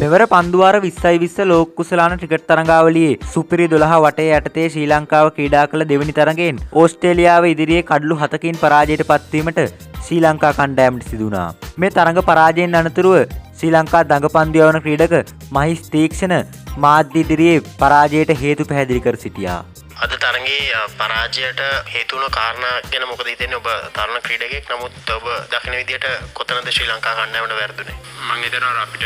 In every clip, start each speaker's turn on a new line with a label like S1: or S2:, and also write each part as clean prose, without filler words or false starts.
S1: මෙවර පන්දුවාර 2020 ලෝක කුසලාන ක්‍රිකට් තරඟාවලියේ සුපිරි 12 වටේ යටතේ ශ්‍රී ලංකාව ක්‍රීඩා කළ දෙවනි තරඟයෙන් ඕස්ට්‍රේලියාව ඉදිරියේ කඩලු 7කින් පරාජයට පත්වීමට ශ්‍රී ලංකා කණ්ඩායමට සිදු වුණා. මේ තරඟ පරාජයෙන් අනතුරුව ශ්‍රී ලංකා දඟපන්දු යවන ක්‍රීඩක මහිස් තීක්ෂණ මාධ්‍ය ඉදිරියේ පරාජයට හේතු පැහැදිලි කර සිටියා.
S2: අද තරගේ පරාජයට හේතුවන කාරණා ගැන මොකද හිතන්නේ? ඔබ තරුණ ක්‍රීඩකයෙක්, නමුත් ඔබ දකින විදිහට කොතනද ශ්‍රී ලංකා කණ්ඩායමට වැරදුනේ?
S3: මම හිතනවා අපිට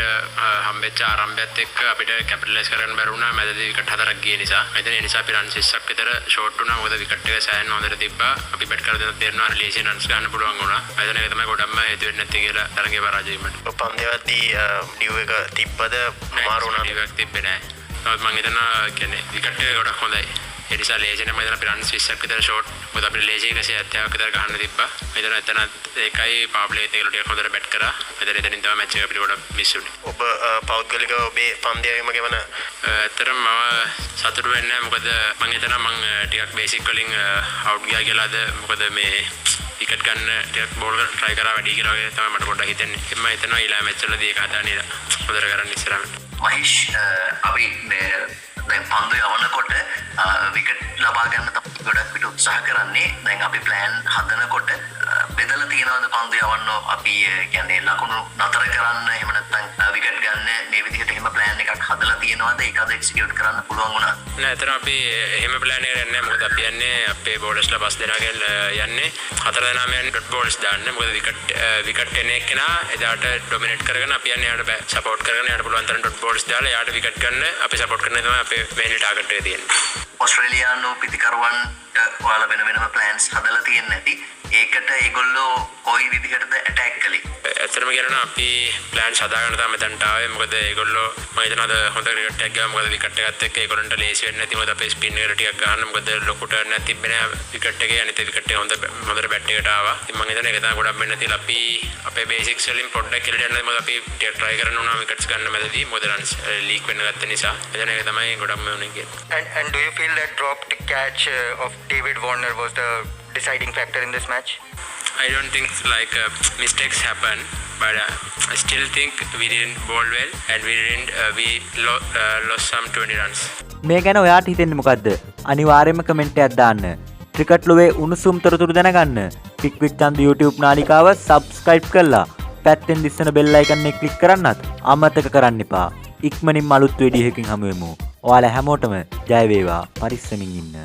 S3: හම්බෙච්ච ආරම්භයත් එක්ක අපිට කැපිටලයිස් කරන්න බැරි වුණා. මැදදී විකට් 4ක් ගිය නිසා. මම හිතන්නේ ඒ නිසා අපි රන් 60ක් විතර ෂෝට් වුණා. මොකද විකට් එක සෑහෙන හොඳට තිබ්බා. අපි බැට් කරලා දෙන්න තේරෙනවා රිලීසින් රන්ස් ගන්න පුළුවන් වුණා. මම හිතන්නේ ඒක තමයි ගොඩක්ම හේතු වෙන්නේ නැති කියලා තරගේ පරාජය වීමට.
S2: ඔබ පන්දියවදී ඩිව් එක තිබ්බද? අමාරු වුණා.
S3: ඩිව් එක තිබ්බේ නැහැ. නමුත් මම හිතනවා කියන්නේ විකට් එක ගොඩක් හොඳයි. ඒ නිසා ලේජෙන් මම හිතන අපි රන් 20ක් විතර ෂෝට්. මොකද අපිට ලේජේ 170ක් විතර ගහන්න තිබ්බා. මම හිතන එතන ඒකයි පාවර් ප්ලේ එකේ ටිකක් හොඳට බැට් කරා. මම හිතන එතනින් තමයි මැච් එක අපිට ගොඩක් මිස් වුනේ.
S2: ඔබ පෞද්ගලිකව ඔබේ පන්දියේම ගෙවන
S3: ඇත්තටම මම සතුටු වෙන්නේ නැහැ. මොකද මම හිතනවා මම ටිකක් බේසික් වලින් අවුට් ගියා කියලාද, මොකද මේ විකට් ගන්න ටිකක් බෝල් කරලා try කරා වැඩි කියලා වගේ තමයි මට පොඩ්ඩක් හිතෙන්නේ. මම හිතනවා ඊළඟ මැච් වලදී ඒක හදාන්නේ හොඳට කරන්න ඉස්සරහට.
S4: මහේෂ්, අපි දැන් පන්දු යවනකොට විකට් ලබා ගන්න තමයි ගොඩක් පිට උත්සාහ කරන්නේ. දැන් අපි ප්ලෑන් හදනකොට බෙදලා තියෙනවද පන්දු යවන්න අපි කියන්නේ ලකුණු නතර කරන්න, එහෙම නැත්නම් විකට් ගන්න මේ විදිහට එහෙම ප්ලෑන් එකක් හදලා තියෙනවද? ඒකද එක්සිකියුට් කරන්න පුළුවන් වුණා?
S3: නෑ, අතන අපි එහෙම ප්ලෑන් එකක් යන්නේ. මොකද අපි යන්නේ අපේ බෝලර්ස්ලා පස් දෙනාගෙන් යන්නේ 4 දෙනාම යන්නේ ඩොට් බෝල්ස් දාන්න. මොකද විකට් එන එක්කෙනා එදාට ඩොමිනේට් කරගෙන අපි යන්නේ එයාට සපෝට් කරගෙන එයාට පුළුවන් තරම් ඩොට් බෝල්ස් දාලා එයාට විකට් ගන්න අපි සපෝට් කරන තමයි අපේ මේන් ටාගට් එක තියෙන්නේ.
S4: ඔස්ට්‍රේලියානු පිතිකරුවන්ට ඔයාලා වෙන ප්ලෑන්ස් හදලා තියෙන්නේ නැති. ඒකට ඒගොල්ලෝ කොයි විදිහටද ඇටැක් කළේ?
S3: ඇත්තටම කියනවා අපි ප්ලෑන්ස් හදාගන්න තමයි මෙතනට ආවේ. මොකද ඒගොල්ලෝ මම හිතනවා හොඳ ක්‍රිකට් එකක් ගාව. මොකද විකට් එකත් එක්ක ඒගොල්ලන්ට ලේසි වෙන්නේ නැති. මොකද අපේ ස්පින් එකට ටිකක් ගන්න. මොකද ලොකු ටර්න් එකක් තිබ්බේ නෑ විකට් එකේ. අනිත් විකට් එක හොඳට බැට් එකට ආවා. ඉතින් මම හිතන්නේ ඒක තමයි ගොඩක් වෙන්න තියෙලා. අපි අපේ බේසික්ස් වලින් පොඩ්ඩක් කියලා යන්න. මොකද අපි ටිකක් try කරන්න උනා විකට්ස් ගන්න මැදදී. මොකද රන්ස් ලීක් වෙන්න ගත්ත නිසා. එතන ඒක තමයි ගොඩක්ම වුනේ කියන්නේ.
S5: And do you feel that dropped catch of David Warner was the deciding factor in this match?
S3: I don't think like mistakes happen, but I still think we didn't bowl well and we lost some 20 runs.
S1: මේ ගැන ඔයාට හිතෙන්නේ මොකද්ද? අනිවාර්යයෙන්ම comment එකක් දාන්න. Cricket ලෝකයේ උණුසුම් තොරතුරු දැනගන්න ක්‍රික් චන්ද YouTube නාලිකාව subscribe කරලා පැත්තෙන් දිස්සන බෙල් අයිකන් එක ක්ලික් කරන්නත් අමතක කරන්න එපා. ඉක්මනින්ම අලුත් වීඩියෝ එකකින් හමු වෙමු. ඔයාලා හැමෝටම ජය වේවා. පරිස්සමින් ඉන්න.